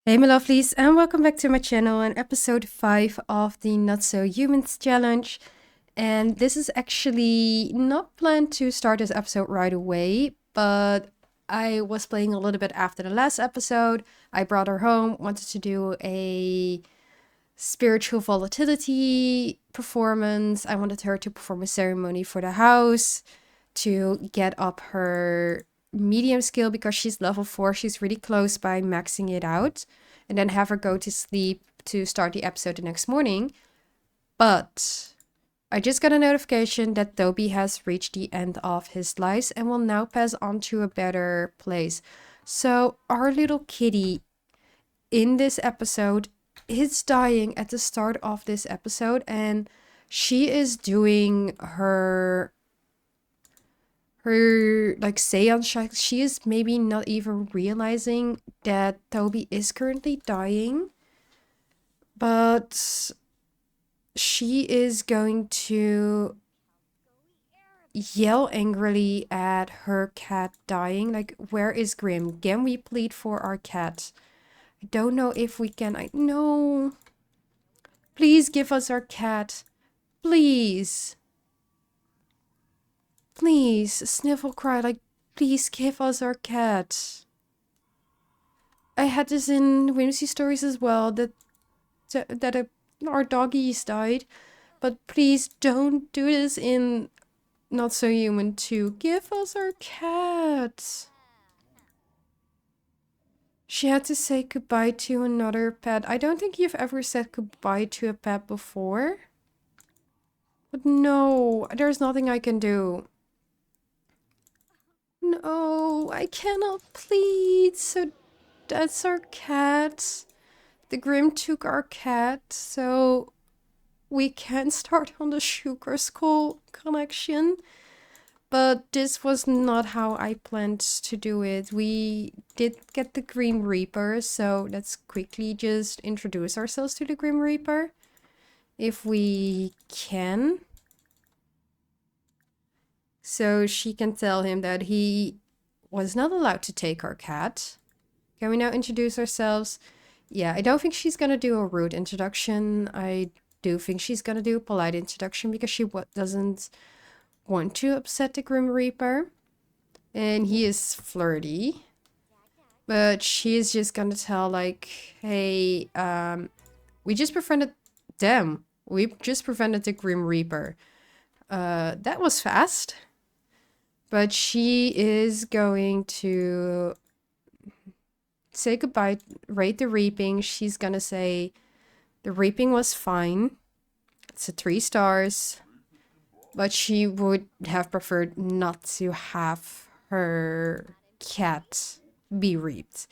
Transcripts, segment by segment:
Hey my lovelies, and welcome back to my channel and episode 5 of the Not So Humans challenge. And this is actually not planned to start this episode right away, but I was playing a little bit after the last episode. I brought her home, wanted to do a spiritual volatility performance. I wanted her to perform a ceremony for the house to get up her medium skill because she's level 4. She's really close by maxing it out, and then have her go to sleep to start the episode the next morning. But I just got a notification that Toby has reached the end of his life and will now pass on to a better place. So our little kitty in this episode is dying at the start of this episode, and she is doing her like seance. She is maybe not even realizing that Toby is currently dying, but she is going to yell angrily at her cat dying. Like, where is Grim? Can we plead for our cat? I don't know if we can. No. Please give us our cat. Please. Please, Sniffle cried, like, please give us our cat. I had this in Whimsy Stories as well, that our doggies died. But please don't do this in Not So Human too. Give us our cat. She had to say goodbye to another pet. I don't think you've ever said goodbye to a pet before. But no, there's nothing I can do. No, I cannot plead. So that's our cat. The Grim took our cat, so we can start on the Sugar Skull collection. But this was not how I planned to do it. We did get the Grim Reaper, so let's quickly just introduce ourselves to the Grim Reaper. If we can. So she can tell him that he was not allowed to take our cat. Can we now introduce ourselves? Yeah, I don't think she's gonna do a rude introduction. I do think she's gonna do a polite introduction because she doesn't want to upset the Grim Reaper. And he is flirty. But she is just gonna tell, like, hey, we just prevented them. We just prevented the Grim Reaper. That was fast. But she is going to say goodbye, rate the reaping. She's gonna say the reaping was fine. It's a 3 stars. But she would have preferred not to have her cat be reaped.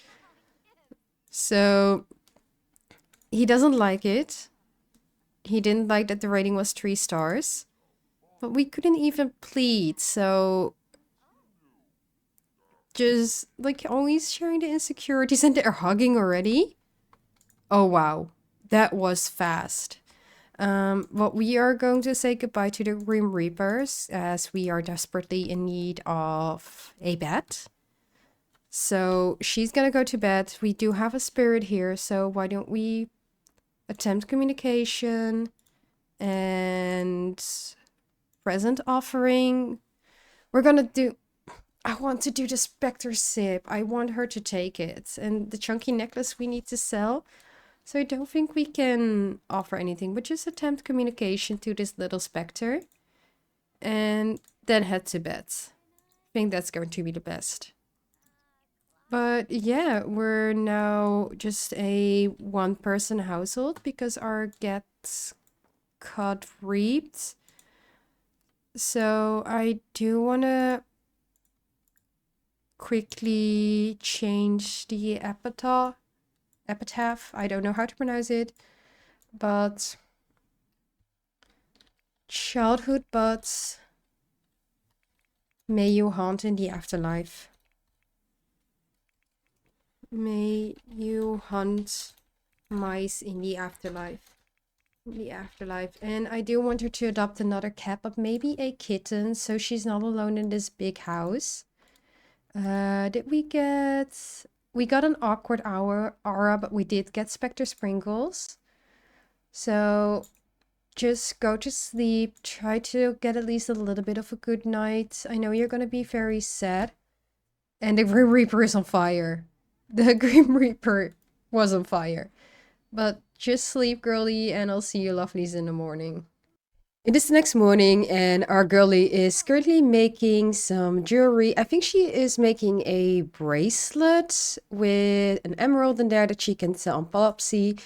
So he doesn't like it. He didn't like that the rating was 3 stars. But we couldn't even plead, so just like always sharing the insecurities, and they're hugging already. Oh wow, that was fast. Well, we are going to say goodbye to the Grim Reapers as we are desperately in need of a bed. So she's gonna go to bed. We do have a spirit here, so why don't we attempt communication and present offering. We're gonna do... I want to do the Spectre Sip. I want her to take it. And the chunky necklace we need to sell. So I don't think we can offer anything, but just attempt communication to this little Spectre. And then head to bed. I think that's going to be the best. But yeah, we're now just a 1-person household because our gets got reaped. So I do want to quickly change the epitaph. I don't know how to pronounce it, but childhood buds, may you haunt in the afterlife. May you hunt mice in the afterlife. And I do want her to adopt another cat, but maybe a kitten, so she's not alone in this big house. Did we get we got an awkward aura, but we did get Spectre Sprinkles. So just go to sleep. Try to get at least a little bit of a good night. I know you're gonna be very sad. And the Grim Reaper is on fire. The Grim Reaper was on fire. But just sleep, girlie, and I'll see you lovelies in the morning. It is the next morning, and our girlie is currently making some jewelry. I think she is making a bracelet with an emerald in there that she can sell on Popsy.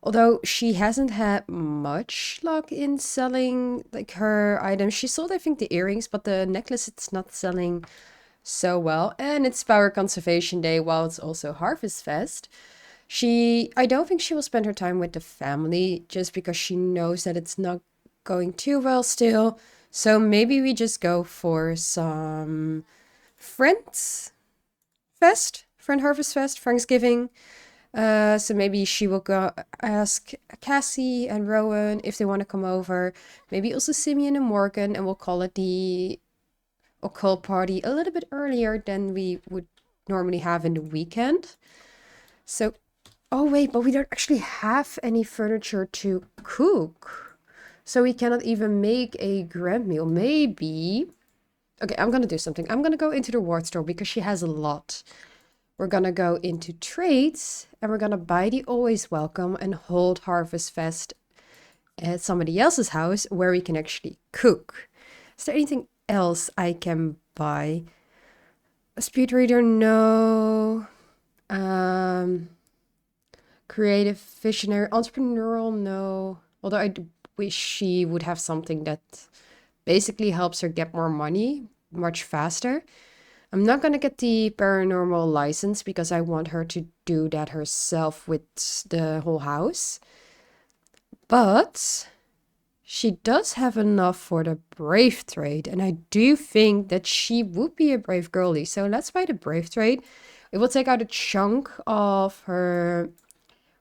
Although she hasn't had much luck in selling like her items. She sold, I think, the earrings, but the necklace it's not selling so well. And it's Power Conservation Day while it's also Harvestfest. I don't think she will spend her time with the family just because she knows that it's not going too well still. So maybe we just go for some Friends Fest, Friend Harvest Fest, Thanksgiving. So maybe she will go ask Cassie and Rowan if they want to come over. Maybe also Simeon and Morgan, and we'll call it the occult party a little bit earlier than we would normally have in the weekend. So, oh wait, but we don't actually have any furniture to cook. So we cannot even make a grand meal. Maybe. Okay, I'm gonna do something. I'm gonna go into the ward store because she has a lot. We're gonna go into trades and we're gonna buy the Always Welcome and hold Harvest Fest at somebody else's house where we can actually cook. Is there anything else I can buy? A speed reader? No. Creative visionary entrepreneurial? No. Although I wish she would have something that basically helps her get more money much faster. I'm not going to get the paranormal license because I want her to do that herself with the whole house. But she does have enough for the brave trade. And I do think that she would be a brave girlie. So let's buy the brave trade. It will take out a chunk of her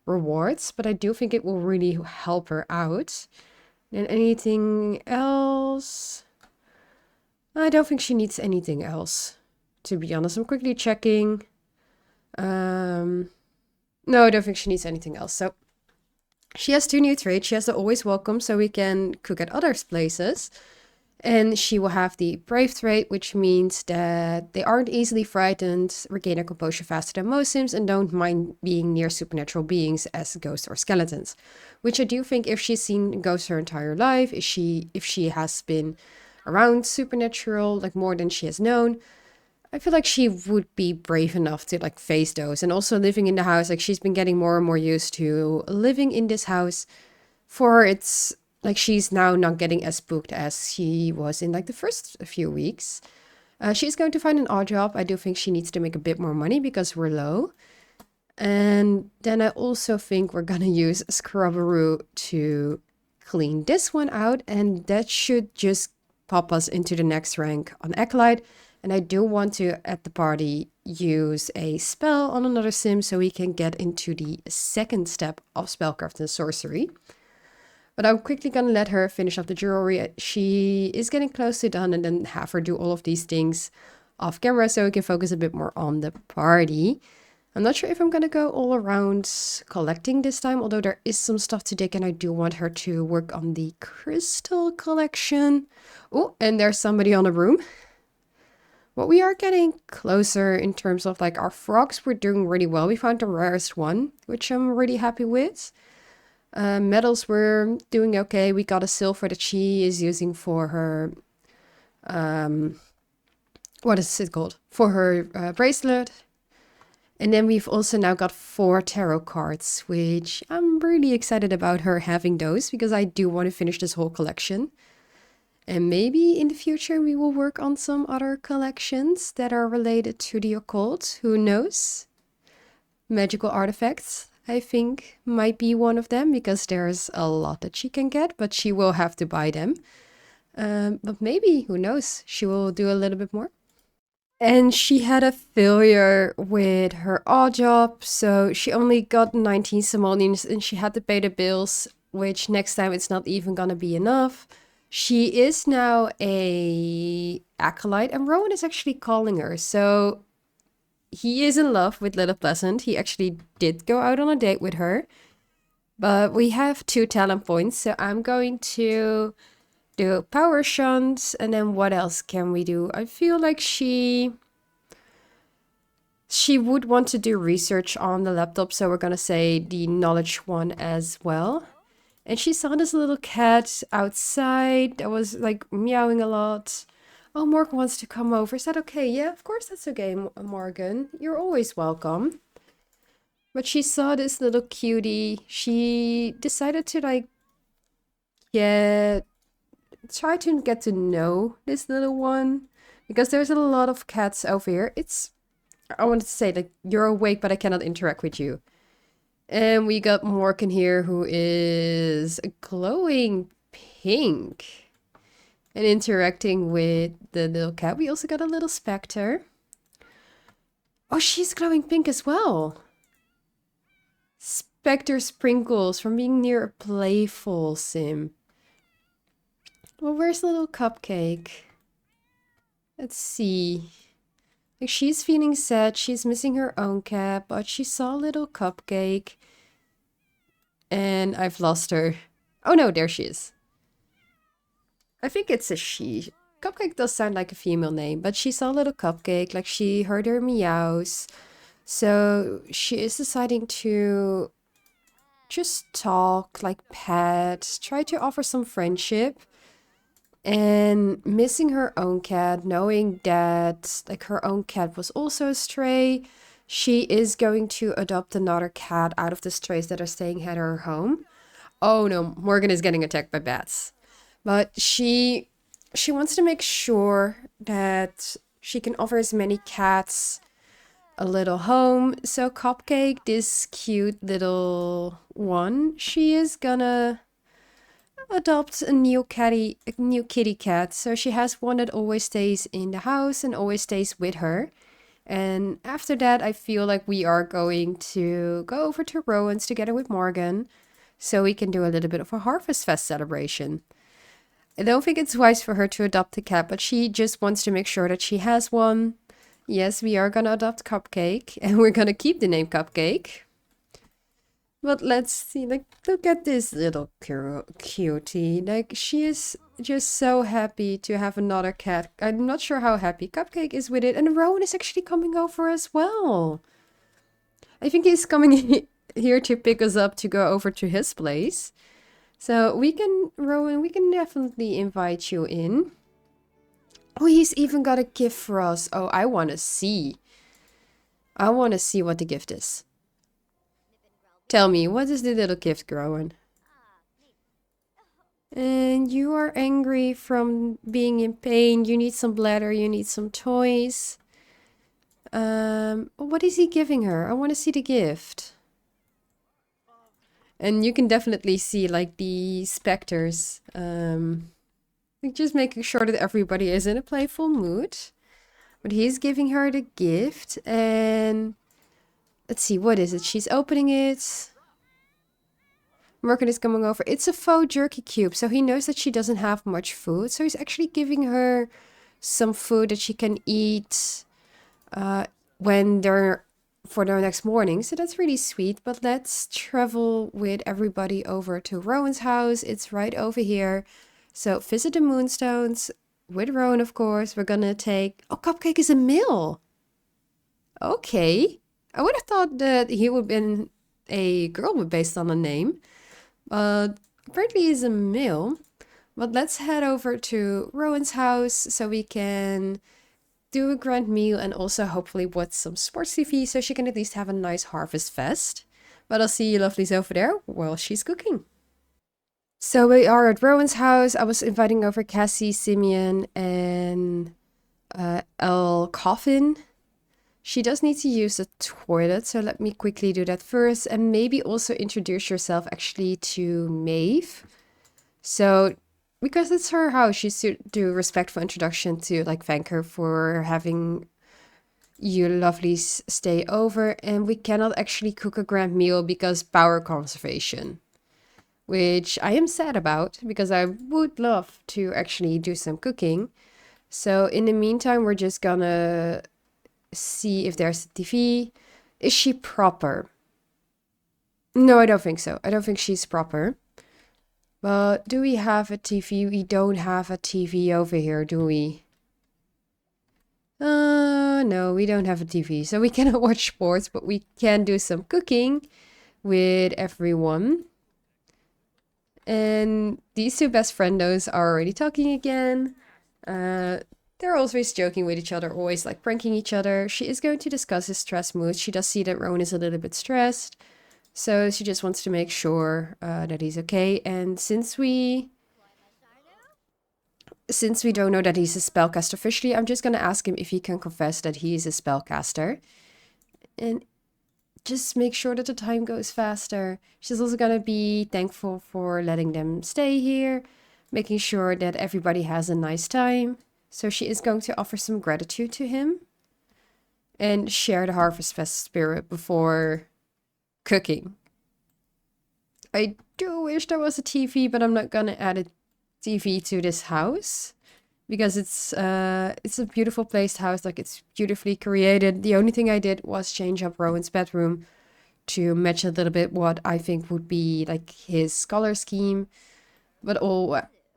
rewards, but I do think it will really help her out. And anything else? I don't think she needs anything else, to be honest. I'm quickly checking. No, I don't think she needs anything else. So she has 2 new trades. She has the Always Welcome, so we can cook at other places. And she will have the Brave trait, which means that they aren't easily frightened, regain their composure faster than most Sims, and don't mind being near supernatural beings as ghosts or skeletons. Which I do think if she's seen ghosts her entire life, if she has been around supernatural, like more than she has known, I feel like she would be brave enough to like face those. And also living in the house, like she's been getting more and more used to living in this house. For her, it's like she's now not getting as spooked as she was in like the first few weeks. She's going to find an odd job. I do think she needs to make a bit more money because we're low. And then I also think we're gonna use Scrubberoo to clean this one out. And that should just pop us into the next rank on Acolyte. And I do want to, at the party, use a spell on another sim so we can get into the second step of spellcraft and sorcery. But I'm quickly gonna let her finish off the jewelry. She is getting close to done, and then have her do all of these things off camera so we can focus a bit more on the party. I'm not sure if I'm gonna go all around collecting this time, although there is some stuff to dig and I do want her to work on the crystal collection. Oh, and there's somebody on the room. But we are getting closer in terms of like our frogs. We're doing really well. We found the rarest one, which I'm really happy with. Metals we're doing okay. We got a silver that she is using for her, what is it called? For her bracelet. And then we've also now got 4 tarot cards, which I'm really excited about her having those because I do want to finish this whole collection. And maybe in the future we will work on some other collections that are related to the occult. Who knows? Magical artifacts, I think, might be one of them because there's a lot that she can get, but she will have to buy them. But maybe, who knows, she will do a little bit more. And she had a failure with her odd job, so she only got 19 simoleons and she had to pay the bills, which next time it's not even gonna be enough. She is now a acolyte, and Rowan is actually calling her. So he is in love with Little Pleasant. He actually did go out on a date with her. But we have 2 talent points, so I'm going to do power shunts, and then what else can we do? I feel like she would want to do research on the laptop, so we're gonna say the knowledge one as well. And she saw this little cat outside that was like meowing a lot. Oh, Morgan wants to come over. Is that okay? Yeah, of course that's okay, Morgan. You're always welcome. But she saw this little cutie. She decided to like try to get to know this little one. Because there's a lot of cats over here. I wanted to say like, you're awake, but I cannot interact with you. And we got Morgan here, who is glowing pink and interacting with the little cat. We also got a little specter. Oh, she's glowing pink as well. Specter sprinkles from being near a playful sim. Well, where's the little cupcake? Let's see. Like, she's feeling sad. She's missing her own cat, but she saw a little cupcake. And I've lost her. Oh no, there she is. I think it's a she. Cupcake does sound like a female name, but she saw a little cupcake, like she heard her meows. So she is deciding to just talk, like pet, try to offer some friendship. And missing her own cat, knowing that like her own cat was also a stray, she is going to adopt another cat out of the strays that are staying at her home. Oh no, Morgan is getting attacked by bats. But she wants to make sure that she can offer as many cats a little home. So Cupcake, this cute little one, she is gonna adopt a new kitty cat. So she has one that always stays in the house and always stays with her. And after that, I feel like we are going to go over to Rowan's together with Morgan, so we can do a little bit of a Harvestfest celebration. I don't think it's wise for her to adopt a cat, but she just wants to make sure that she has one. Yes, we are gonna adopt Cupcake, and we're gonna keep the name Cupcake. But let's see, like, look at this little cutie. Like, she is just so happy to have another cat. I'm not sure how happy Cupcake is with it. And Rowan is actually coming over as well. I think he's coming here to pick us up to go over to his place. So Rowan, we can definitely invite you in. Oh, he's even got a gift for us. Oh, I want to see. I want to see what the gift is. Tell me, what is the little gift, Rowan? And you are angry from being in pain. You need some bladder. You need some toys. What is he giving her? I want to see the gift. And you can definitely see like the specters. Just making sure that everybody is in a playful mood. But he's giving her the gift, and let's see, what is it? She's opening it. Morgan is coming over. It's a faux jerky cube, so he knows that she doesn't have much food. So he's actually giving her some food that she can eat for their next morning. So that's really sweet. But let's travel with everybody over to Rowan's house. It's right over here. So visit the Moonstones with Rowan, of course. We're gonna take... Oh, Cupcake is a male. Okay. I would have thought that he would have been a girl based on the name. But apparently he's a male. But let's head over to Rowan's house so we can do a grand meal and also hopefully watch some sports TV so she can at least have a nice Harvestfest. But I'll see you lovelies over there while she's cooking. So we are at Rowan's house. I was inviting over Cassie, Simeon, and El Coffin. She does need to use the toilet, so let me quickly do that first. And maybe also introduce yourself actually to Maeve. So, because it's her house, she should do a respectful introduction to like thank her for having you lovelies stay over. And we cannot actually cook a grand meal because power conservation. Which I am sad about because I would love to actually do some cooking. So in the meantime, we're just gonna see if there's a TV. Is she proper? No, I don't think so. I don't think she's proper. But do we have a TV? We don't have a TV over here, do we? No, we don't have a TV. So we cannot watch sports, but we can do some cooking with everyone. And these two best friendos are already talking again. They're always joking with each other, always like pranking each other. She is going to discuss his stress mood. She does see that Rowan is a little bit stressed. So she just wants to make sure that he's okay. And since we don't know that he's a spellcaster officially, I'm just going to ask him if he can confess that he is a spellcaster. And just make sure that the time goes faster. She's also going to be thankful for letting them stay here, making sure that everybody has a nice time. So she is going to offer some gratitude to him and share the Harvestfest spirit before cooking. I do wish there was a TV, but I'm not gonna add a TV to this house because it's a beautiful placed house. Like, it's beautifully created. The only thing I did was change up Rowan's bedroom to match a little bit what I think would be like his color scheme, but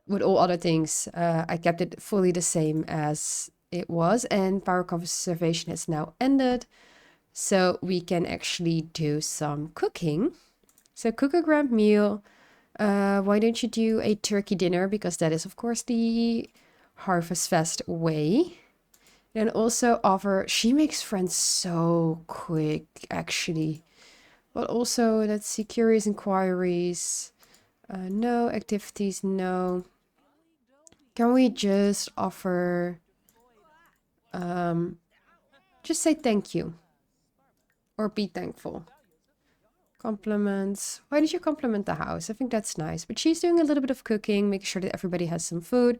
with all other things, I kept it fully the same as it was. And power conservation has now ended, so we can actually do some cooking. So cook a grand meal. Why don't you do a turkey dinner? Because that is, of course, the Harvestfest way. And also offer... She makes friends so quick, actually. But also, let's see, curious inquiries. No. Activities, no. Can we just offer... just say thank you. Or be thankful. Compliments. Why did you compliment the house? I think that's nice. But she's doing a little bit of cooking, making sure that everybody has some food.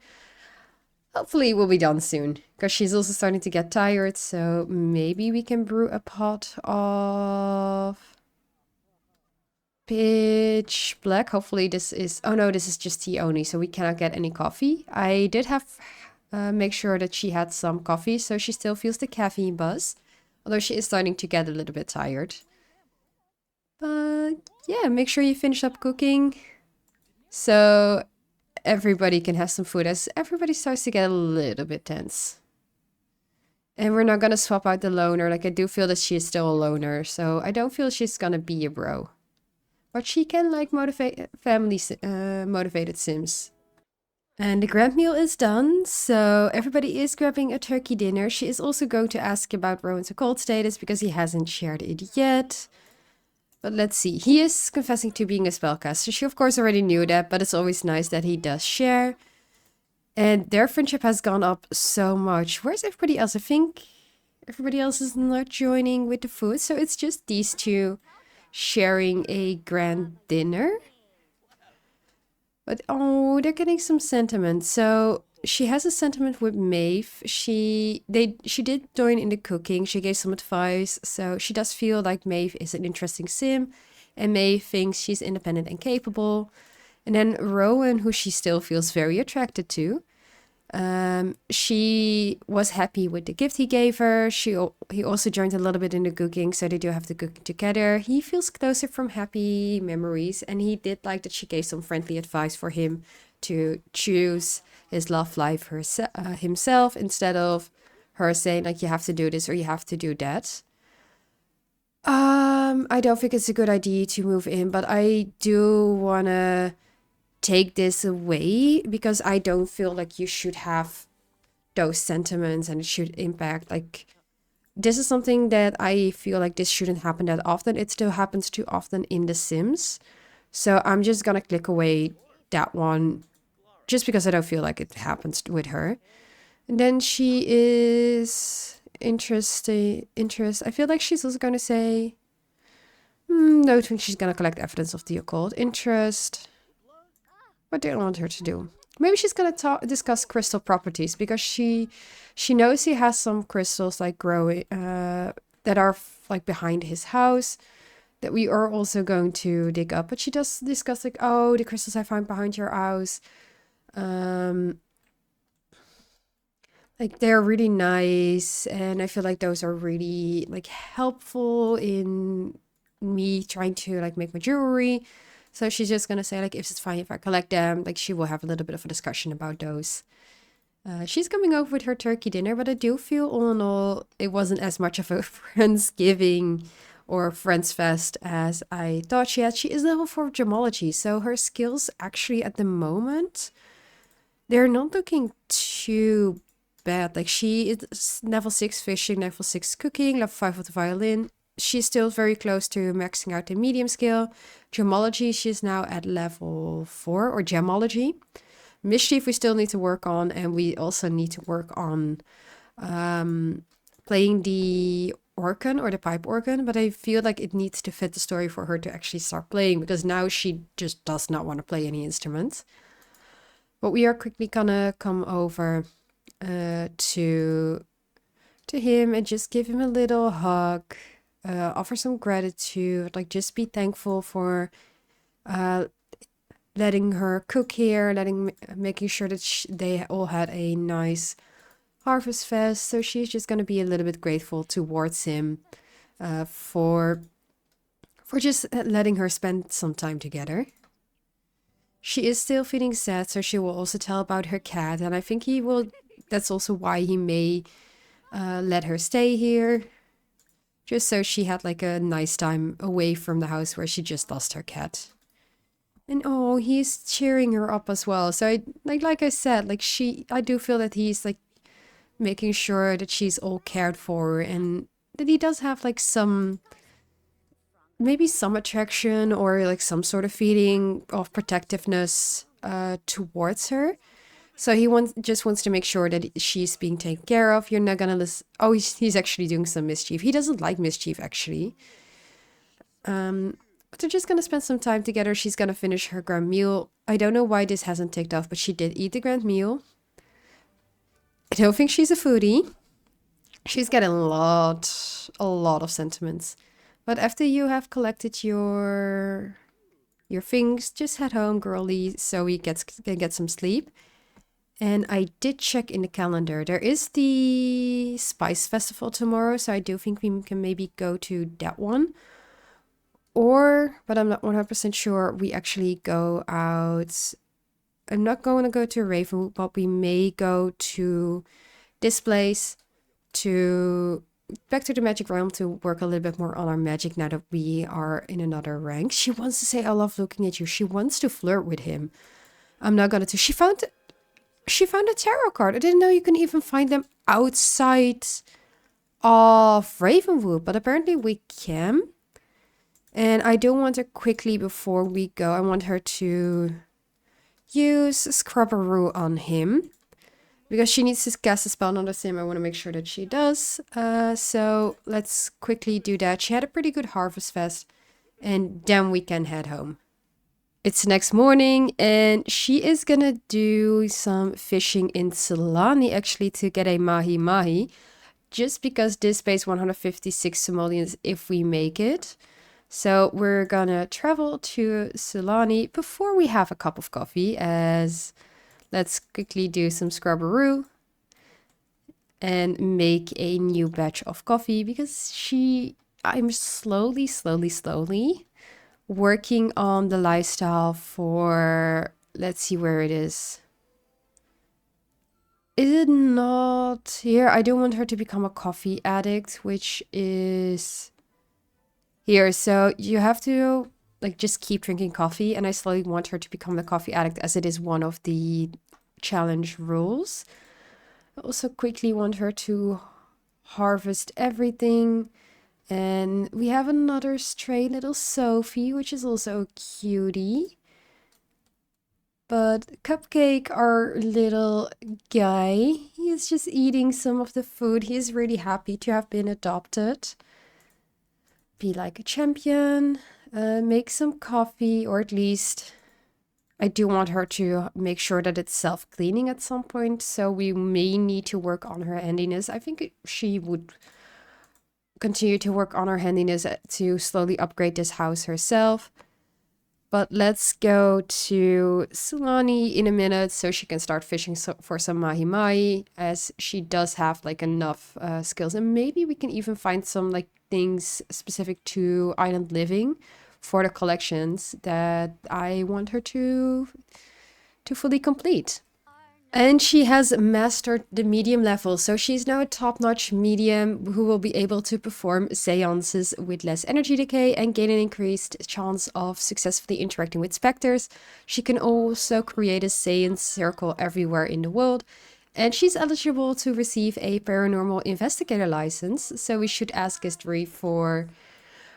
Hopefully it will be done soon, because she's also starting to get tired. So maybe we can brew a pot of pitch black. Hopefully this is... Oh no, this is just tea only, so we cannot get any coffee. I did have make sure that she had some coffee, so she still feels the caffeine buzz. Although she is starting to get a little bit tired. But yeah, make sure you finish up cooking so everybody can have some food, as everybody starts to get a little bit tense. And we're not gonna swap out the loner. Like, I do feel that she is still a loner, so I don't feel she's gonna be a bro. But she can like motivate motivated sims. And the grand meal is done, so everybody is grabbing a turkey dinner. She is also going to ask about Rowan's occult status because he hasn't shared it yet. But let's see. He is confessing to being a spellcaster. She, of course, already knew that, but it's always nice that he does share. And their friendship has gone up so much. Where's everybody else? I think everybody else is not joining with the food. So it's just these two sharing a grand dinner. But oh, they're getting some sentiment. So she has a sentiment with Maeve. She did join in the cooking. She gave some advice. So she does feel like Maeve is an interesting sim. And Maeve thinks she's independent and capable. And then Rowan, who she still feels very attracted to. She was happy with the gift he gave her. He also joined a little bit in the cooking, so they do have to cook together. He feels closer from happy memories, and he did like that she gave some friendly advice for him to choose his love life himself, instead of her saying like, you have to do this or you have to do that. I don't think it's a good idea to move in, but I do wanna take this away because I don't feel like you should have those sentiments and it should impact. Like, this is something that I feel like this shouldn't happen that often. It still happens too often in The Sims. So I'm just gonna click away that one just because I don't feel like it happens with her. And then she is interest. I feel like she's also gonna say, no, I think she's gonna collect evidence of the occult. Interest. What do I want her to do? Maybe she's gonna discuss crystal properties, because she knows he has some crystals like growing that are like behind his house that we are also going to dig up. But she does discuss like, oh, the crystals I found behind your house. Let's Like they're really nice, and I feel like those are really like helpful in me trying to like make my jewelry. So she's just gonna say like if it's fine if I collect them. Like she will have a little bit of a discussion about those. She's coming over with her turkey dinner, but I do feel all in all it wasn't as much of a Friendsgiving or Friends Fest as I thought she had. She is level 4 gemology, so her skills actually at the moment they're not looking too bad. Like she is level 6 fishing, level 6 cooking, level 5 with the violin. She's still very close to maxing out the medium skill. Gemology, she's now at level 4, or gemology. Mischief we still need to work on, and we also need to work on playing the organ or the pipe organ, but I feel like it needs to fit the story for her to actually start playing, because now she just does not want to play any instruments. But we are quickly gonna come over to him and just give him a little hug, offer some gratitude, like just be thankful for letting her cook here, making sure that they all had a nice Harvestfest. So she's just gonna be a little bit grateful towards him for just letting her spend some time together. She is still feeling sad, so she will also tell about her cat, and I think he will. That's also why he may let her stay here, just so she had like a nice time away from the house where she just lost her cat. And oh, he's cheering her up as well. So like I said, like I do feel that he's like making sure that she's all cared for, and that he does have like maybe some attraction or like some sort of feeling of protectiveness towards her. So he just wants to make sure that she's being taken care of. You're not gonna listen. Oh, he's actually doing some mischief. He doesn't like mischief, actually. But they're just gonna spend some time together. She's gonna finish her grand meal. I don't know why this hasn't ticked off, but she did eat the grand meal. I don't think she's a foodie. She's getting a lot of sentiments. But after you have collected your things, just head home, girlie, so we can get some sleep. And I did check in the calendar. There is the Spice Festival tomorrow, so I do think we can maybe go to that one. Or, but I'm not 100% sure, we actually go out. I'm not going to go to Ravenwood, but we may go to this place back to the magic realm to work a little bit more on our magic now that we are in another rank. She wants to say, I love looking at you. She wants to flirt with him. I'm not gonna. She found a tarot card. I didn't know you can even find them outside of Ravenwood, but apparently we can. And I do want her quickly before we go. I want her to use Scrubberoo on him, because she needs to cast a spell on him. I want to make sure that she does. So let's quickly do that. She had a pretty good Harvestfest, and then we can head home. It's next morning, and she is gonna do some fishing in Solani actually to get a mahi-mahi, just because this pays 156 simoleons if we make it. So we're gonna travel to Solani before we have a cup of coffee, as let's quickly do some Scrubberoo and make a new batch of coffee, because I'm slowly working on the lifestyle for, let's see where it is. Is it not here? I don't want her to become a coffee addict, which is here. So you have to like just keep drinking coffee, and I slowly want her to become a coffee addict, as it is one of the challenge rules. I also quickly want her to harvest everything. And we have another stray little Sophie, which is also a cutie. But Cupcake, our little guy, he is just eating some of the food. He is really happy to have been adopted. Be like a champion, make some coffee, or at least I do want her to make sure that it's self-cleaning at some point. So we may need to work on her handiness. I think she would continue to work on her handiness to slowly upgrade this house herself. But let's go to Sulani in a minute so she can start fishing for some mahi-mahi, as she does have like enough skills. And maybe we can even find some like things specific to island living for the collections that I want her to fully complete. And she has mastered the medium level, so she's now a top-notch medium who will be able to perform seances with less energy decay and gain an increased chance of successfully interacting with specters. She can also create a seance circle everywhere in the world, and she's eligible to receive a paranormal investigator license, so we should ask History for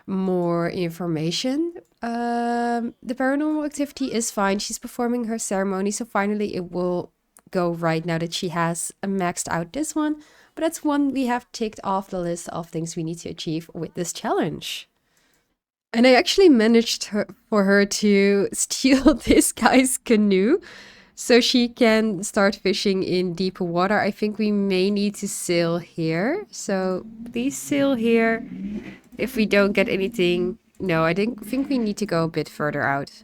more information. The paranormal activity is fine. She's performing her ceremony, so finally it will go right now that she has maxed out this one. But that's one we have ticked off the list of things we need to achieve with this challenge. And I actually managed for her to steal this guy's canoe so she can start fishing in deeper water. I think we may need to sail here. So please sail here. If we don't get anything, no, I think we need to go a bit further out.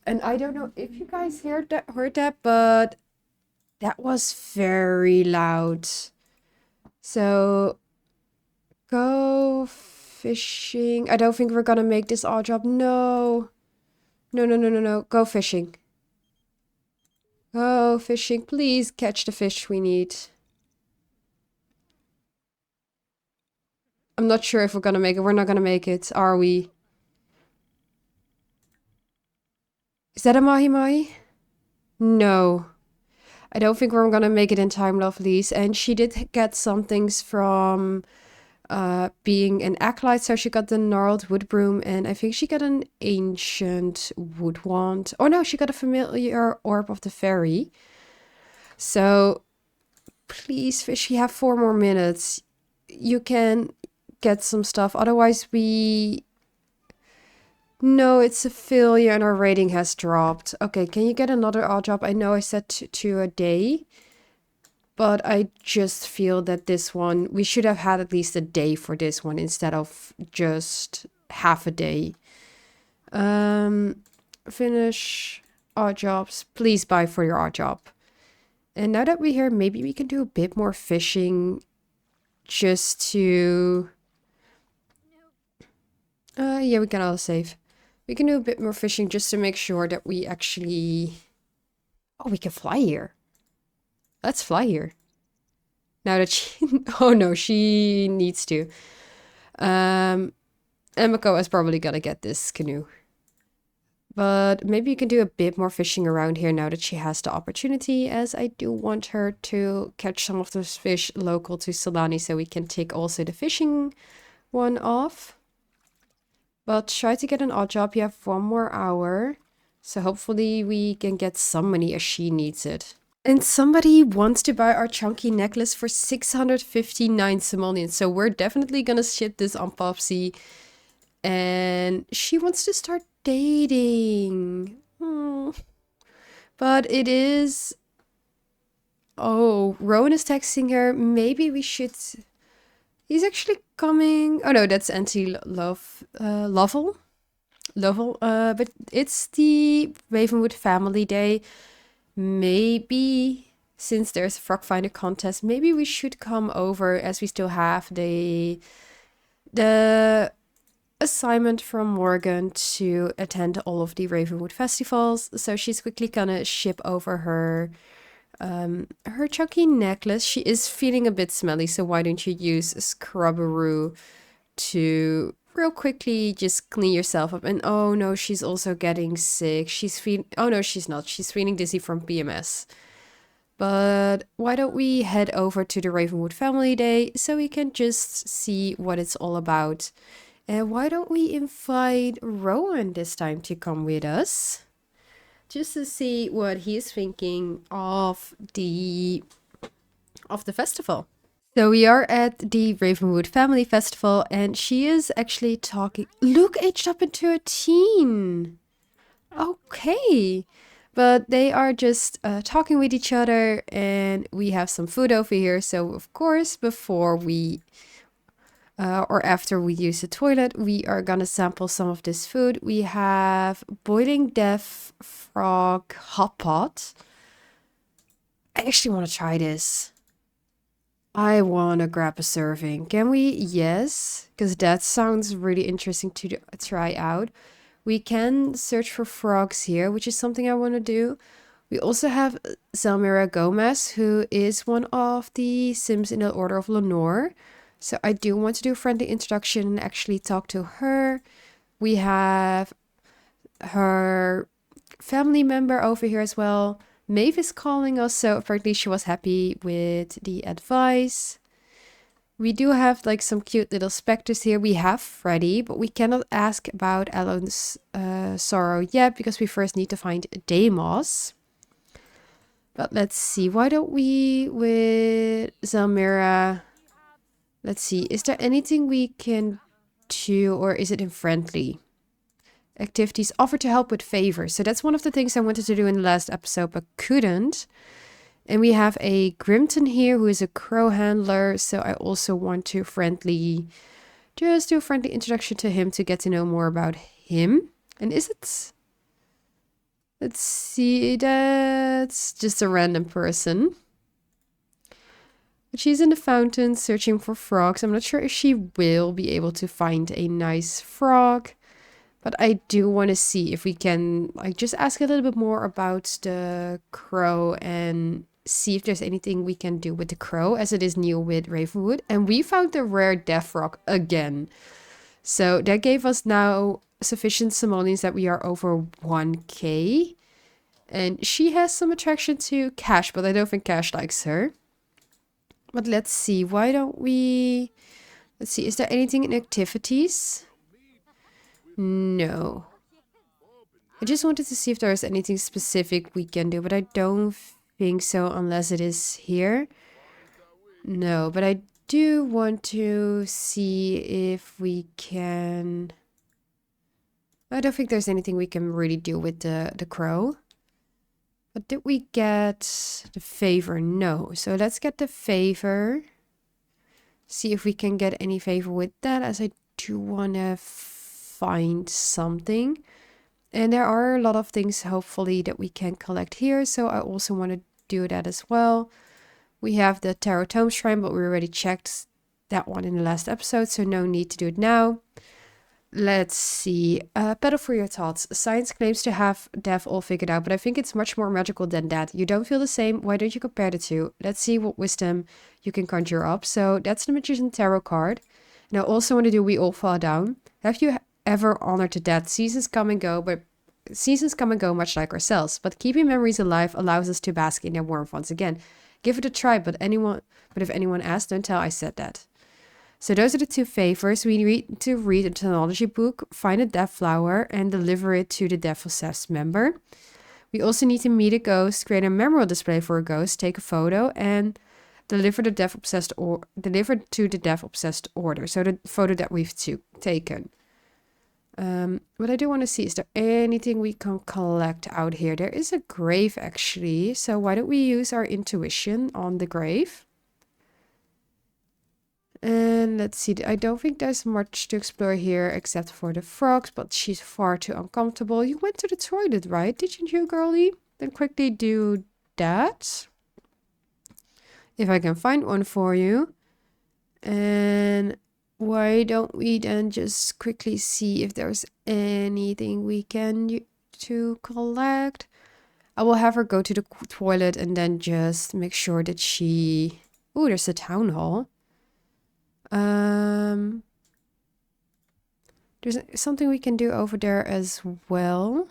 And I don't know if you guys heard that, but that was very loud. So go fishing. I don't think we're gonna make this odd job. No. No, no, no, no, no. Go fishing. Go fishing. Please catch the fish we need. I'm not sure if we're gonna make it. We're not gonna make it, are we? Is that a mahi-mahi? No. I don't think we're gonna make it in time, lovelies. And she did get some things from being an acolyte. So she got the gnarled wood broom, and I think she got an ancient wood wand. Oh no, she got a familiar orb of the fairy. So please, fish, you have 4 more minutes. You can get some stuff. Otherwise, no, it's a failure and our rating has dropped. Okay, can you get another odd job? I know I said to a day, but I just feel that this one, we should have had at least a day for this one instead of just half a day. Finish odd jobs. Please buy for your odd job. And now that we're here, maybe we can do a bit more fishing just to... yeah, we can all save. We can do a bit more fishing just to make sure that we actually... Oh, we can fly here. Let's fly here. Now that she... Oh no, she needs to. Emiko is probably gonna get this canoe. But maybe you can do a bit more fishing around here now that she has the opportunity, as I do want her to catch some of those fish local to Solani so we can take also the fishing one off. But try to get an odd job. You have 1 more hour. So hopefully we can get some money as she needs it. And somebody wants to buy our chunky necklace for 659 simoleons. So we're definitely gonna ship this on Popsy. And she wants to start dating. But it is... Oh, Rowan is texting her. Maybe we should... He's actually coming... Oh no, that's Lovell. But it's the Ravenwood family day. Maybe, since there's a frog finder contest, maybe we should come over, as we still have the assignment from Morgan to attend all of the Ravenwood festivals. So she's quickly gonna ship over her chunky necklace. She is feeling a bit smelly, so why don't you use Scrubberoo to real quickly just clean yourself up. And oh no, she's also getting sick. She's feeling... Oh no, she's not. She's feeling dizzy from PMS. But why don't we head over to the Ravenwood Family Day so we can just see what it's all about. And why don't we invite Rowan this time to come with us? Just to see what he's thinking of the festival. So we are at the Ravenwood Family Festival, and she is actually talking... Luke aged up into a teen! Okay. But they are just talking with each other, and we have some food over here. So, of course, before we or after we use the toilet, we are gonna sample some of this food. We have boiling deaf frog hot pot. I actually want to try this. I want to grab a serving. Can we? Yes, because that sounds really interesting to try out. We can search for frogs here, which is something I want to do. We also have Zelmira Gomez, who is one of the Sims in the Order of Lenore. So I do want to do a friendly introduction and actually talk to her. We have her family member over here as well. Maeve is calling us, so apparently she was happy with the advice. We do have like some cute little specters here. We have Freddy, but we cannot ask about Ellen's sorrow yet because we first need to find Deimos. But let's see, why don't we with Zelmira? Let's see, is there anything we can do, or is it in friendly? Activities offer to help with favors. So that's one of the things I wanted to do in the last episode, but couldn't. And we have a Grimton here who is a crow handler. So I also want to just do a friendly introduction to him to get to know more about him. And is it? Let's see, that's just a random person. But she's in the fountain searching for frogs. I'm not sure if she will be able to find a nice frog. But I do want to see if we can like just ask a little bit more about the crow and see if there's anything we can do with the crow, as it is new with Ravenwood. And we found the rare death frog again. So that gave us now sufficient simoleons that we are over 1k. And she has some attraction to Cash, but I don't think Cash likes her. But let's see, why don't we... Let's see, is there anything in activities? No. I just wanted to see if there's anything specific we can do, but I don't think so unless it is here. No, but I do want to see if we can... I don't think there's anything we can really do with the crow. But did we get the favor? No. So let's get the favor. See if we can get any favor with that, as I do want to find something. And there are a lot of things hopefully that we can collect here, so I also want to do that as well. We have the Tarot Tome Shrine, but we already checked that one in the last episode, so no need to do it now. Let's see. Battle for your thoughts. Science claims to have death all figured out, but I think it's much more magical than that. You don't feel the same? Why don't you compare the two? Let's see what wisdom you can conjure up. So that's the Magician Tarot card. And I also want to do We All Fall Down. Have you ever honored the dead? Seasons come and go, much like ourselves. But keeping memories alive allows us to bask in their warmth once again. Give it a try, but if anyone asks, don't tell I said that. So those are the two favors. We need to read a technology book, find a death flower, and deliver it to the death obsessed member. We also need to meet a ghost, create a memorial display for a ghost, take a photo, and deliver to the death obsessed order. So the photo that we've taken. What I do want to see, is there anything we can collect out here? There is a grave actually. So why don't we use our intuition on the grave? And let's see, I don't think there's much to explore here except for the frogs, but she's far too uncomfortable. You went to the toilet, right? Didn't you, girlie? Then quickly do that. If I can find one for you. And why don't we then just quickly see if there's anything we can to collect? I will have her go to the toilet and then just make sure that she... Oh, there's a town hall. There's something we can do over there as well.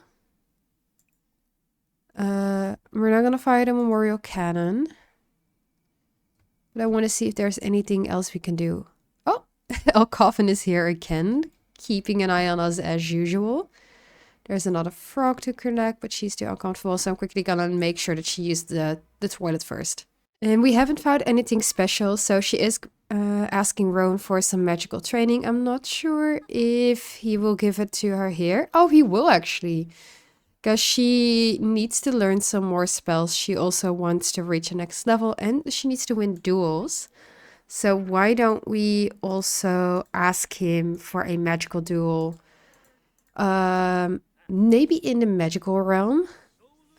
We're not gonna fire the memorial cannon. But I want to see if there's anything else we can do. Oh, El Coffin is here again, keeping an eye on us as usual. There's another frog to collect, but she's too uncomfortable, so I'm quickly gonna make sure that she used the toilet first. And we haven't found anything special, so she is asking Rowan for some magical training. I'm not sure if he will give it to her here. Oh, he will actually. Because she needs to learn some more spells. She also wants to reach the next level and she needs to win duels. So why don't we also ask him for a magical duel? Maybe in the magical realm,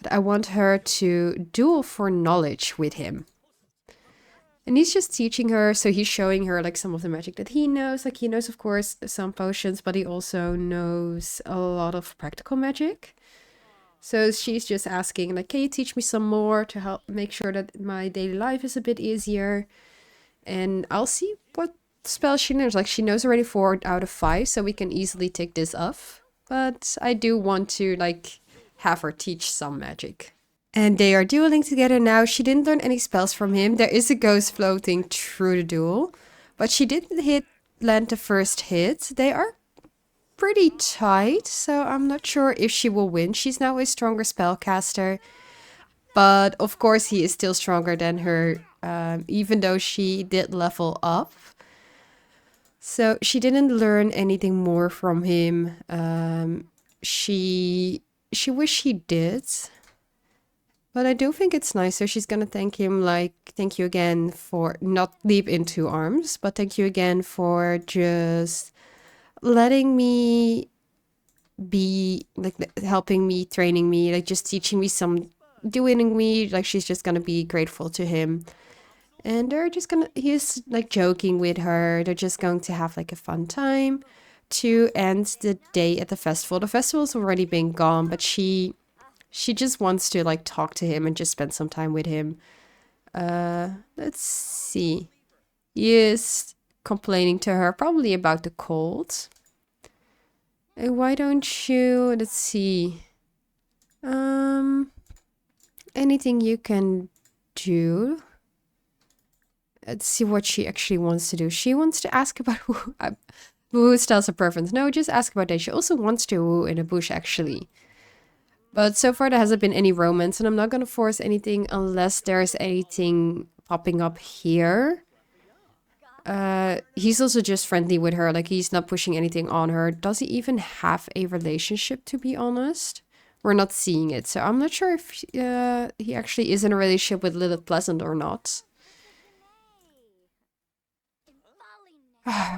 but I want her to duel for knowledge with him. And he's just teaching her, so he's showing her like some of the magic that he knows. Like he knows, of course, some potions, but he also knows a lot of practical magic. So she's just asking, like, can you teach me some more to help make sure that my daily life is a bit easier? And I'll see what spell she knows. Like she knows already 4 out of 5, so we can easily take this off. But I do want to like have her teach some magic. And they are dueling together now. She didn't learn any spells from him. There is a ghost floating through the duel, but she didn't land the first hit. They are pretty tight, so I'm not sure if she will win. She's now a stronger spellcaster, but of course he is still stronger than her, even though she did level up. So she didn't learn anything more from him. She wished she did. But I do think it's nice. So she's gonna thank him, like, thank you again for not leap into arms, but thank you again for just letting me be, like, helping me, training me, like, just teaching me some, doing me. Like, she's just gonna be grateful to him. And they're just gonna, he's like joking with her. They're just going to have like a fun time to end the day at the festival. The festival's already been gone, but she just wants to like talk to him and just spend some time with him. Let's see. He is complaining to her probably about the cold. And why don't you, let's see. Anything you can do. Let's see what she actually wants to do. She wants to ask about who styles her preference. No, just ask about that. She also wants to woo in a bush actually. But so far there hasn't been any romance, and I'm not going to force anything unless there's anything popping up here. He's also just friendly with her, like he's not pushing anything on her. Does he even have a relationship, to be honest? We're not seeing it, so I'm not sure if he actually is in a relationship with Lilith Pleasant or not.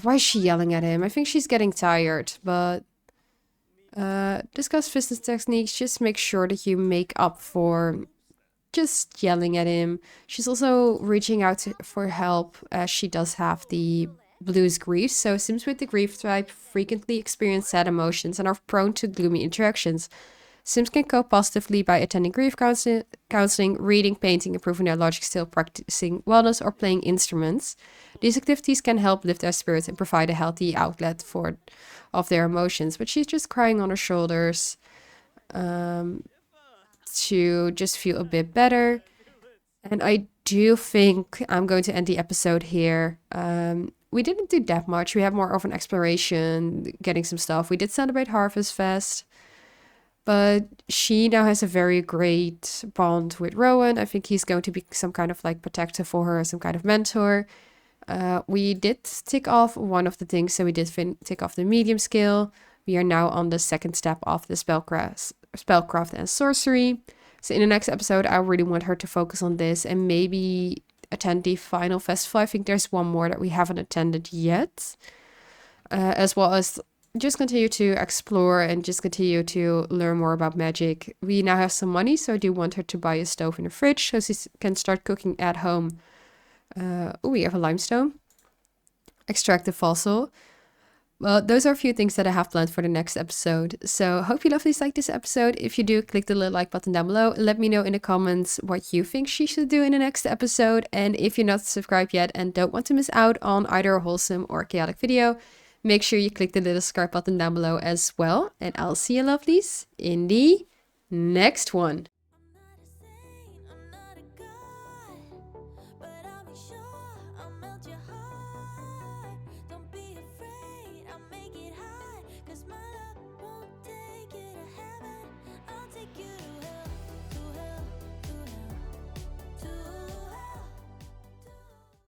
Why is she yelling at him? I think she's getting tired, but... discuss business techniques. Just make sure that you make up for just yelling at him. She's also reaching out for help as she does have the blues grief. So Sims with the grief type frequently experience sad emotions and are prone to gloomy interactions. Sims can cope positively by attending grief counseling, reading, painting, improving their logic skill, practicing wellness, or playing instruments. These activities can help lift their spirits and provide a healthy outlet of their emotions. But she's just crying on her shoulders to just feel a bit better. And I do think I'm going to end the episode here. We didn't do that much. We have more of an exploration, getting some stuff. We did celebrate Harvestfest. But she now has a very great bond with Rowan. I think he's going to be some kind of like protector for her, some kind of mentor. We did tick off one of the things, so we did tick off the medium skill. We are now on the second step of the spellcraft and sorcery. So in the next episode, I really want her to focus on this and maybe attend the final festival. I think there's one more that we haven't attended yet, as well as just continue to explore and just continue to learn more about magic. We now have some money, so I do want her to buy a stove and a fridge so she can start cooking at home. We have a limestone. Extract the fossil. Well, those are a few things that I have planned for the next episode. So hope you lovelies like this episode. If you do, click the little like button down below. Let me know in the comments what you think she should do in the next episode. And if you're not subscribed yet and don't want to miss out on either a wholesome or chaotic video, make sure you click the little subscribe button down below as well. And I'll see you lovelies in the next one.